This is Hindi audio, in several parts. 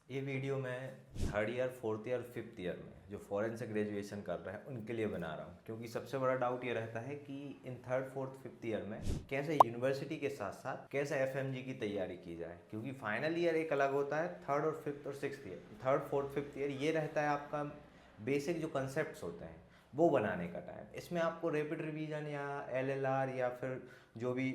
ये वीडियो मैं third year, fourth year, fifth year में जो फ़ॉरेन से ग्रेजुएशन कर रहे हैं उनके लिए बना रहा हूँ, क्योंकि सबसे बड़ा डाउट ये रहता है कि in third fourth fifth year में कैसे यूनिवर्सिटी के साथ साथ कैसे एफएमजी की तैयारी की जाए। क्योंकि फाइनल ईयर एक अलग होता है, थर्ड और फिफ्थ और sixth year, third fourth fifth year ये रहता है आपका बेसिक जो कंसेप्ट होते हैं वो बनाने का टाइम। इसमें आपको रैपिड रिवीजन या एलएलआर या फिर जो भी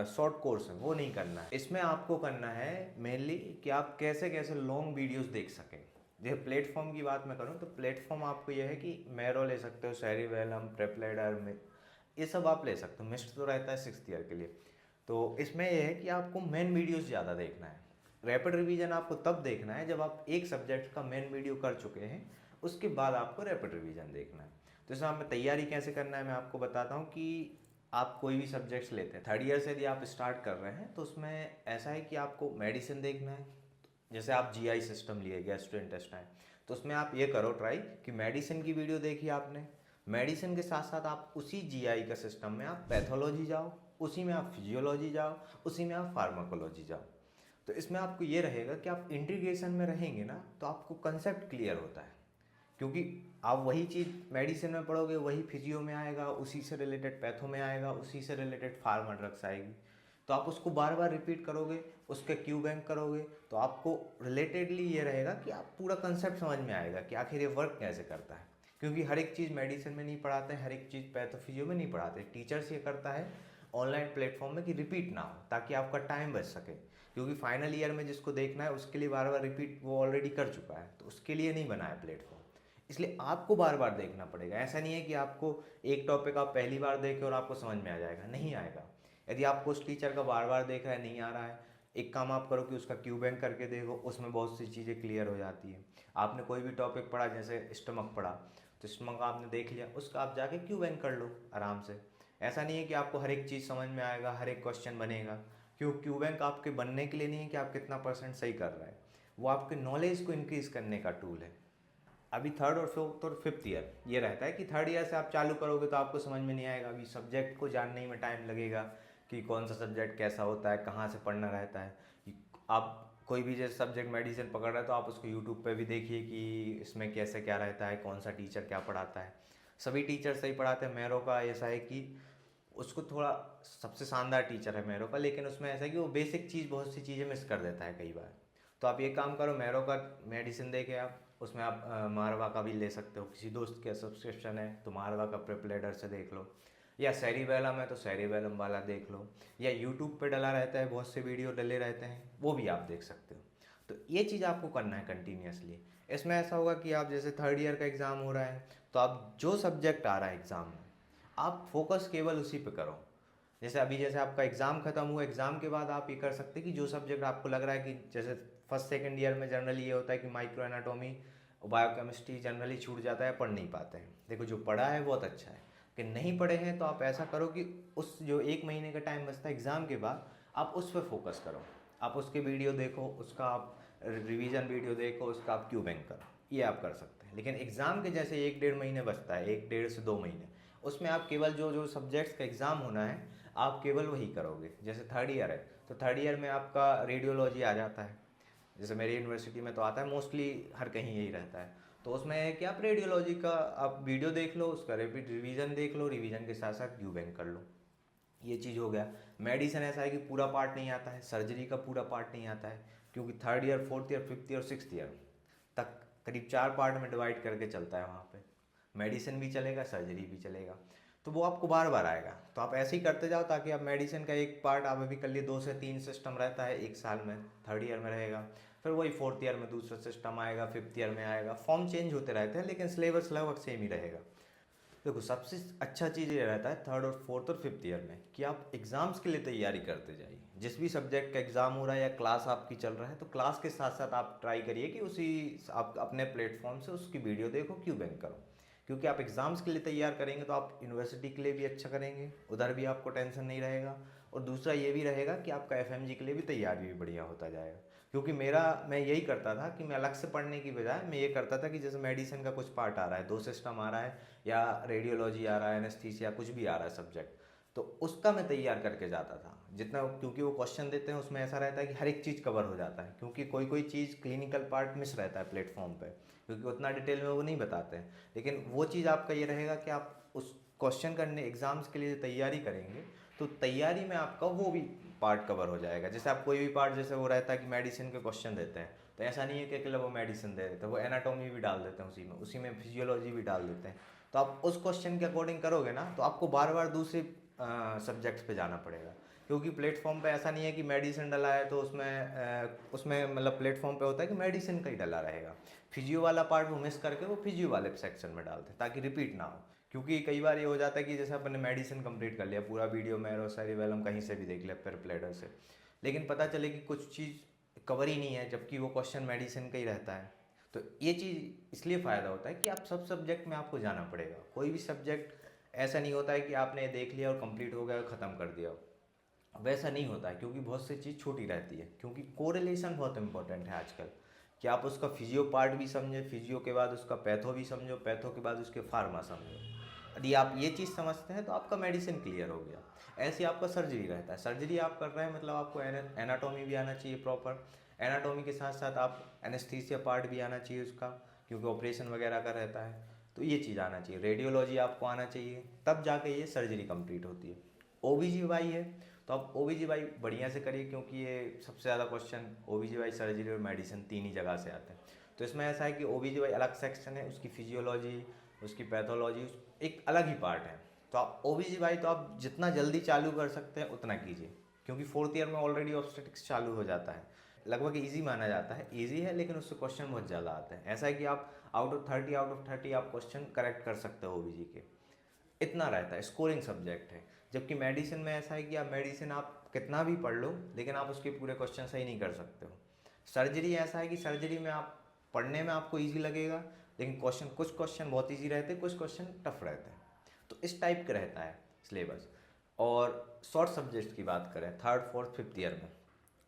शॉर्ट कोर्स है वो नहीं करना है। इसमें आपको करना है मेनली कि आप कैसे कैसे लॉन्ग वीडियोस देख सकें। जैसे प्लेटफॉर्म की बात मैं करूँ तो प्लेटफॉर्म आपको यह है कि मैरो ले सकते हो, सेरिवेलम, प्रेपलेडर में ये सब आप ले सकते हो। मिस्ट तो रहता है सिक्स्थ ईयर के लिए। तो इसमें यह है कि आपको मेन वीडियोस ज़्यादा देखना है। रैपिड रिवीजन आपको तब देखना है जब आप एक सब्जेक्ट का मेन वीडियो कर चुके हैं, उसके बाद आपको रैपिड रिवीजन देखना है। तो इसमें हमें तैयारी कैसे करना है मैं आपको बताता हूँ कि आप कोई भी सब्जेक्ट्स लेते हैं, थर्ड ईयर से यदि आप स्टार्ट कर रहे हैं तो उसमें ऐसा है कि आपको मेडिसिन देखना है। जैसे आप जीआई सिस्टम लिए, गैस्ट्रोइंटेस्टाइन, तो उसमें आप ये करो ट्राई कि मेडिसिन की वीडियो देखी आपने, मेडिसिन के साथ साथ आप उसी जीआई का सिस्टम में आप पैथोलॉजी जाओ, उसी में आप फिजियोलॉजी जाओ, उसी में आप फार्माकोलॉजी जाओ। तो इसमें आपको ये रहेगा कि आप इंटीग्रेशन में रहेंगे ना तो आपको कंसेप्ट क्लियर होता है। क्योंकि आप वही चीज़ मेडिसिन में पढ़ोगे वही फिजियो में आएगा, उसी से रिलेटेड पैथो में आएगा, उसी से रिलेटेड फार्मा ड्रग्स आएगी। तो आप उसको बार बार रिपीट करोगे, उसके क्यू बैंक करोगे, तो आपको रिलेटेडली ये रहेगा कि आप पूरा कंसेप्ट समझ में आएगा कि आखिर ये वर्क कैसे करता है। क्योंकि हर एक चीज़ मेडिसिन में नहीं पढ़ाते हैं, हर एक चीज़ पैथोफिजियो में नहीं पढ़ाते। टीचर्स ये करता है ऑनलाइन प्लेटफॉर्म में कि रिपीट ना हो, ताकि आपका टाइम बच सके। क्योंकि फाइनल ईयर में जिसको देखना है उसके लिए बार बार रिपीट वो ऑलरेडी कर चुका है, तो उसके लिए नहीं बना है प्लेटफॉर्म। इसलिए आपको बार बार देखना पड़ेगा। ऐसा नहीं है कि आपको एक टॉपिक आप पहली बार देखें और आपको समझ में आ जाएगा, नहीं आएगा। यदि आपको उस टीचर का बार बार देख रहा है नहीं आ रहा है, एक काम आप करो कि उसका क्यू बैंक करके देखो, उसमें बहुत सी चीज़ें क्लियर हो जाती है। आपने कोई भी टॉपिक पढ़ा, जैसे स्टमक पढ़ा, तो स्टमक आपने देख लिया, उसका आप जाके क्यू बैंक कर लो आराम से। ऐसा नहीं है कि आपको हर एक चीज़ समझ में आएगा, हर एक क्वेश्चन बनेगा। क्यों? क्यू बैंक आपके बनने के लिए नहीं है कि आप कितना परसेंट सही कर रहे हैं, वो आपके नॉलेज को इंक्रीज़ करने का टूल है। अभी थर्ड और फोर्थ और फिफ्थ ईयर ये रहता है कि थर्ड ईयर से आप चालू करोगे तो आपको समझ में नहीं आएगा। अभी सब्जेक्ट को जानने में टाइम लगेगा कि कौन सा सब्जेक्ट कैसा होता है, कहाँ से पढ़ना रहता है। आप कोई भी जैसे सब्जेक्ट मेडिसिन पकड़ रहे हैं तो आप उसको यूट्यूब पे भी देखिए कि इसमें कैसे क्या रहता है, कौन सा टीचर क्या पढ़ाता है। सभी टीचर सही पढ़ाते हैं। मैरो का ऐसा है कि उसको थोड़ा सबसे शानदार टीचर है मैरो का, लेकिन उसमें ऐसा है कि वो बेसिक चीज़ बहुत सी चीज़ें मिस कर देता है कई बार। तो आप ये काम करो, मैरो का मेडिसिन देके आप उसमें आप मारवा का भी ले सकते हो। किसी दोस्त का सब्सक्रिप्शन है तो मारवा का प्रेपलेडर से देख लो, या सेरिबेलम है तो सेरिबेलम वाला देख लो, या यूट्यूब पे डला रहता है, बहुत से वीडियो डले रहते हैं, वो भी आप देख सकते हो। तो ये चीज़ आपको करना है कंटिन्यूसली। इसमें ऐसा होगा कि आप जैसे थर्ड ईयर का एग्ज़ाम हो रहा है तो आप जो सब्जेक्ट आ रहा है एग्ज़ाम में आप फोकस केवल उसी पे करो। जैसे अभी जैसे आपका एग्ज़ाम खत्म हुआ, एग्ज़ाम के बाद आप ये कर सकते हैं कि जो सब्जेक्ट आपको लग रहा है कि जैसे फर्स्ट सेकंड ईयर में जनरली ये होता है कि माइक्रो एनाटॉमी, बायोकेमिस्ट्री जनरली छूट जाता है, पढ़ नहीं पाते हैं। देखो जो पढ़ा है बहुत अच्छा है, कि नहीं पढ़े हैं तो आप ऐसा करो कि उस जो एक महीने का टाइम बचता है एग्ज़ाम के बाद, आप उस पर फोकस करो। आप उसके वीडियो देखो, उसका आप रिवीजन वीडियो देखो, उसका आप क्यू बैंक करो, ये आप कर सकते हैं। लेकिन एग्ज़ाम के जैसे एक डेढ़ महीने बचता है, एक डेढ़ से दो महीने, उसमें आप केवल जो जो सब्जेक्ट्स का एग्ज़ाम होना है आप केवल वही करोगे। जैसे थर्ड ईयर है तो थर्ड ईयर में आपका रेडियोलॉजी आ जाता है, जैसे मेरी यूनिवर्सिटी में तो आता है, मोस्टली हर कहीं यही रहता है। तो उसमें है कि आप रेडियोलॉजी का आप वीडियो देख लो, उसका रिपीट रिवीजन देख लो, रिवीजन के साथ साथ क्यू बैंक कर लो। ये चीज़ हो गया। मेडिसिन ऐसा है कि पूरा पार्ट नहीं आता है, सर्जरी का पूरा पार्ट नहीं आता है, क्योंकि third year, fourth year, fifth year, sixth year तक करीब चार पार्ट में डिवाइड करके चलता है वहाँ पे। मेडिसिन भी चलेगा, सर्जरी भी चलेगा, तो वो आपको बार बार आएगा। तो आप ऐसे ही करते जाओ ताकि आप मेडिसिन का एक पार्ट आप अभी कर लिए, दो से तीन सिस्टम रहता है एक साल में, थर्ड ईयर में रहेगा, फिर वही फोर्थ ईयर में दूसरा सिस्टम आएगा, फिफ्थ ईयर में आएगा। फॉर्म चेंज होते रहते हैं लेकिन सिलेबस लगभग सेम ही रहेगा। देखो सबसे अच्छा चीज़ ये रहता है थर्ड और फोर्थ और फिफ्थ ईयर में कि आप एग्ज़ाम्स के लिए तैयारी करते जाइए। जिस भी सब्जेक्ट का एग्ज़ाम हो रहा है या क्लास आपकी चल रहा है तो क्लास के साथ साथ आप ट्राई करिए कि उसी आप अपने प्लेटफॉर्म से उसकी वीडियो देखो, क्यू बैंक करो। क्योंकि आप एग्ज़ाम्स के लिए तैयार करेंगे तो आप यूनिवर्सिटी के लिए भी अच्छा करेंगे, उधर भी आपको टेंशन नहीं रहेगा। और दूसरा ये भी रहेगा कि आपका एफएमजी के लिए भी तैयारी भी बढ़िया होता जाएगा। क्योंकि मैं यही करता था कि मैं अलग से पढ़ने की बजाय मैं ये करता था कि जैसे मेडिसिन का कुछ पार्ट आ रहा है, दो सिस्टम आ रहा है, या रेडियोलॉजी आ रहा है, एनेस्थीसिया कुछ भी आ रहा है सब्जेक्ट, तो उसका मैं तैयार करके जाता था जितना, क्योंकि वो क्वेश्चन देते हैं उसमें ऐसा रहता है कि हर एक चीज़ कवर हो जाता है, क्योंकि कोई कोई चीज़ क्लिनिकल पार्ट मिस रहता है प्लेटफॉर्म पे, क्योंकि उतना डिटेल में वो नहीं बताते हैं। लेकिन वो चीज़ आपका ये रहेगा कि आप उस क्वेश्चन करने एग्ज़ाम्स के लिए तैयारी करेंगे तो तैयारी में आपका वो भी पार्ट कवर हो जाएगा। जैसे आप कोई भी पार्ट, जैसे वो रहता है कि मेडिसिन के क्वेश्चन देते हैं, तो ऐसा नहीं है कि अकेला वो मेडिसिन दे देते हैं, वो एनाटॉमी भी डाल देते हैं उसी में फिजियोलॉजी भी डाल देते हैं। तो आप उस क्वेश्चन के अकॉर्डिंग करोगे ना तो आपको बार बार दूसरे सब्जेक्ट्स पे जाना पड़ेगा, क्योंकि प्लेटफॉर्म पे ऐसा नहीं है कि मेडिसिन डला है तो उसमें मतलब प्लेटफॉर्म पे होता है कि मेडिसिन का ही डला रहेगा। फिजियो वाला पार्ट वो मिस करके वो फिजियो वाले सेक्शन में डालते हैं ताकि रिपीट ना हो। क्योंकि कई बार ये हो जाता है कि जैसे अपन ने मेडिसिन कंप्लीट कर लिया, पूरा वीडियो मैरो सेरिबेलम कहीं से भी देख लिया पर प्लेटर से, लेकिन पता चले कि कुछ चीज़ कवर ही नहीं है, जबकि वो क्वेश्चन मेडिसिन का ही रहता है। तो ये चीज़ इसलिए फ़ायदा होता है कि आप सब सब्जेक्ट में आपको जाना पड़ेगा। कोई भी सब्जेक्ट ऐसा नहीं होता है कि आपने देख लिया और कंप्लीट हो गया और ख़त्म कर दिया, वैसा नहीं होता है, क्योंकि बहुत सी चीज़ छोटी रहती है। क्योंकि कोरिलेशन बहुत इंपॉर्टेंट है आजकल, कि आप उसका फिजियो पार्ट भी समझे, फिजियो के बाद उसका पैथो भी समझो, पैथो के बाद उसके फार्मा समझो। यदि आप ये चीज़ समझते हैं तो आपका मेडिसिन क्लियर हो गया। ऐसे ही आपका सर्जरी रहता है, सर्जरी आप कर रहे हैं मतलब आपको एनाटॉमी भी आना चाहिए प्रॉपर, एनाटॉमी के साथ साथ आप एनेस्थीसिया पार्ट भी आना चाहिए उसका, क्योंकि ऑपरेशन वगैरह का रहता है। तो ये चीज़ आना चाहिए, रेडियोलॉजी आपको आना चाहिए, तब जाके ये सर्जरी कंप्लीट होती है। OBGY है तो आप OBGY बढ़िया से करिए, क्योंकि ये सबसे ज़्यादा क्वेश्चन OBGY, सर्जरी और मेडिसिन तीन ही जगह से आते हैं। तो इसमें ऐसा है कि OBGY अलग सेक्शन है, उसकी फिजियोलॉजी, उसकी पैथोलॉजी एक अलग ही पार्ट है। तो आप OBGY तो आप जितना जल्दी चालू कर सकते हैं उतना कीजिए, क्योंकि फोर्थ ईयर में ऑलरेडी ऑब्स्टेटिक्स चालू हो जाता है। लगभग इजी माना जाता है, इजी है लेकिन उससे क्वेश्चन बहुत ज़्यादा आते हैं। ऐसा है कि आप आउट ऑफ 30 आप क्वेश्चन करेक्ट कर सकते हो OBG के, इतना रहता है, स्कोरिंग सब्जेक्ट है। जबकि मेडिसिन में ऐसा है कि आप मेडिसिन आप कितना भी पढ़ लो लेकिन आप उसके पूरे क्वेश्चन सही नहीं कर सकते हो। सर्जरी ऐसा है कि सर्जरी में आप पढ़ने में आपको इजी लगेगा, लेकिन कुछ क्वेश्चन बहुत इजी रहते हैं, कुछ क्वेश्चन टफ रहते हैं। तो इस टाइप का रहता है सिलेबस। और शॉर्ट सब्जेक्ट की बात करें थर्ड फोर्थ फिफ्थ ईयर में,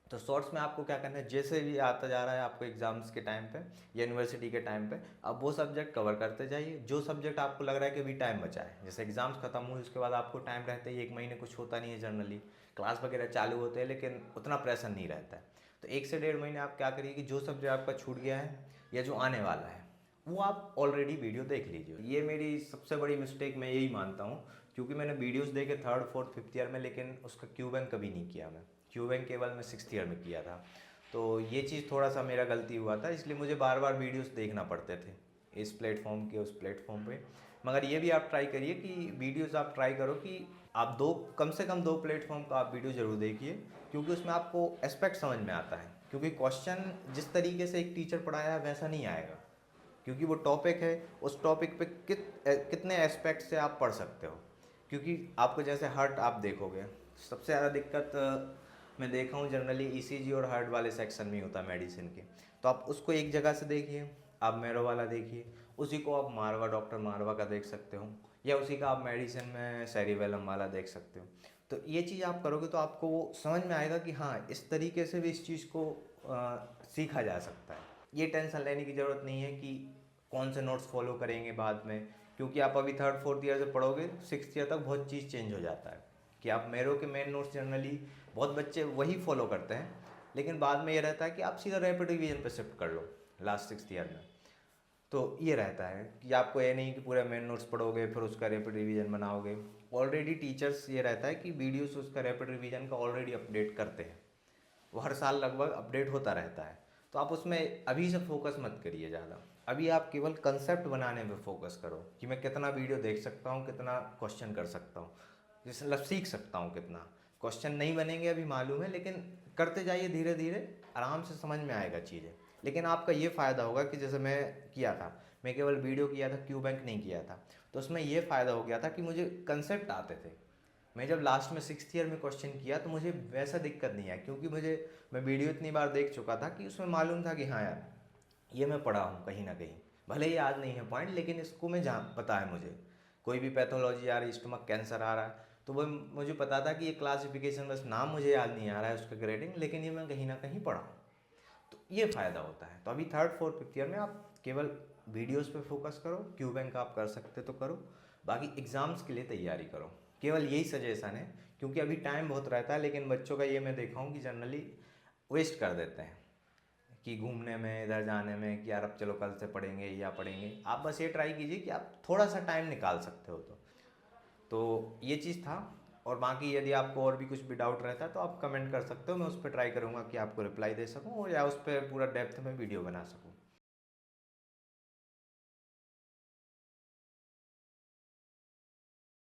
तो शॉर्ट्स में आपको क्या करना है, जैसे भी आता जा रहा है आपको एग्जाम्स के टाइम पे या यूनिवर्सिटी के टाइम पे, आप वो सब्जेक्ट कवर करते जाइए। जो सब्जेक्ट आपको लग रहा है कि अभी टाइम बचा है, जैसे एग्जाम्स खत्म हुए उसके बाद आपको टाइम रहता है, एक महीने कुछ होता नहीं है जनरली, क्लास वगैरह चालू होते हैं लेकिन उतना प्रेशर नहीं रहता है। तो 1 से 1.5 महीने आप क्या करिए कि जो सब्जेक्ट आपका छूट गया है या जो आने वाला है वो आप ऑलरेडी वीडियो देख लीजिए। ये मेरी सबसे बड़ी मिस्टेक मैं यही मानता हूँ, क्योंकि मैंने वीडियोस देखे थर्ड फोर्थ फिफ्थ ईयर में, लेकिन उसका क्यू बैंक कभी नहीं किया मैं। क्यू बैंक केवल मैं सिक्स्थ ईयर में किया था। तो ये चीज़ थोड़ा सा मेरा गलती हुआ था, इसलिए मुझे बार बार वीडियोस देखना पड़ते थे इस प्लेटफॉर्म के उस प्लेटफॉर्म पे। मगर ये भी आप ट्राई करिए कि वीडियोस आप ट्राई करो कि आप कम से कम 2 प्लेटफॉर्म का आप वीडियो ज़रूर देखिए, क्योंकि उसमें आपको एस्पेक्ट समझ में आता है। क्योंकि क्वेश्चन जिस तरीके से एक टीचर पढ़ाया है वैसा नहीं आएगा, क्योंकि वो टॉपिक है, उस टॉपिक पे कितने एस्पेक्ट से आप पढ़ सकते हो। क्योंकि आपको जैसे हार्ट आप देखोगे, सबसे ज़्यादा दिक्कत मैं देखा हूँ जनरली ECG और हार्ट वाले सेक्शन में ही होता है मेडिसिन के। तो आप उसको एक जगह से देखिए, आप मैरो वाला देखिए, उसी को आप मारवा, डॉक्टर मारवा का देख सकते हो, या उसी का आप मेडिसिन में सेरिबेलम वाला देख सकते हो। तो ये चीज़ आप करोगे तो आपको वो समझ में आएगा कि हाँ इस तरीके से भी इस चीज़ को सीखा जा सकता है। ये टेंशन लेने की ज़रूरत नहीं है कि कौन से नोट्स फॉलो करेंगे बाद में, क्योंकि आप अभी थर्ड फोर्थ ईयर से पढ़ोगे, सिक्स्थ ईयर तक बहुत चीज़ चेंज हो जाता है। कि आप मैरो के मेन नोट्स जनरली बहुत बच्चे वही फॉलो करते हैं, लेकिन बाद में ये रहता है कि आप सीधा रैपिड रिवीजन पे शिफ्ट कर लो लास्ट सिक्स्थ ईयर में। तो ये रहता है कि आपको ये नहीं कि पूरा मेन नोट्स पढ़ोगे फिर उसका रैपिड रिवीजन बनाओगे। ऑलरेडी टीचर्स ये रहता है कि वीडियोस उसका रैपिड रिवीजन का ऑलरेडी अपडेट करते हैं, वो हर साल लगभग अपडेट होता रहता है। तो आप उसमें अभी से फोकस मत करिए ज़्यादा, अभी आप केवल कंसेप्ट बनाने में फोकस करो कि मैं कितना वीडियो देख सकता हूँ, कितना क्वेश्चन कर सकता हूँ, जैसे मतलब सीख सकता हूँ कितना। क्वेश्चन नहीं बनेंगे अभी मालूम है, लेकिन करते जाइए धीरे धीरे, आराम से समझ में आएगा चीज़ें। लेकिन आपका ये फ़ायदा होगा कि जैसे मैं किया था, मैं केवल वीडियो किया था, क्यू बैंक नहीं किया था, तो उसमें ये फ़ायदा हो गया था कि मुझे कंसेप्ट आते थे। मैं जब लास्ट में सिक्स्थ ईयर में क्वेश्चन किया तो मुझे वैसा दिक्कत नहीं आया, क्योंकि मैं वीडियो इतनी बार देख चुका था कि उसमें मालूम था कि हाँ यार ये मैं पढ़ा हूँ कहीं ना कहीं, भले ही याद नहीं है पॉइंट, लेकिन इसको मैं जान पता है मुझे। कोई भी पैथोलॉजी आ रही, स्टमक कैंसर आ रहा है, तो वो मुझे पता था कि ये क्लासिफिकेशन, बस नाम मुझे याद नहीं आ रहा है उसका ग्रेडिंग, लेकिन ये मैं कहीं ना कहीं पढ़ा हूँ। तो ये फ़ायदा होता है। तो अभी थर्ड फोर्थ फिफ्थ ईयर में आप केवल वीडियोस पे फोकस करो, क्यू बैंक आप कर सकते तो करो, बाकी एग्ज़ाम्स के लिए तैयारी करो। केवल यही सजेशन है, क्योंकि अभी टाइम बहुत रहता है, लेकिन बच्चों का ये मैं देखा हूँ कि जनरली वेस्ट कर देते हैं कि घूमने में, इधर जाने में, कि यार अब चलो कल से पढ़ेंगे या पढ़ेंगे। आप बस ये ट्राई कीजिए कि आप थोड़ा सा टाइम निकाल सकते हो तो ये चीज़ था। और बाकी यदि आपको और भी कुछ भी डाउट रहता है तो आप कमेंट कर सकते हो, मैं उस पर ट्राई करूँगा कि आपको रिप्लाई दे सकूँ और या उस पर पूरा डेप्थ में वीडियो बना सकूँ।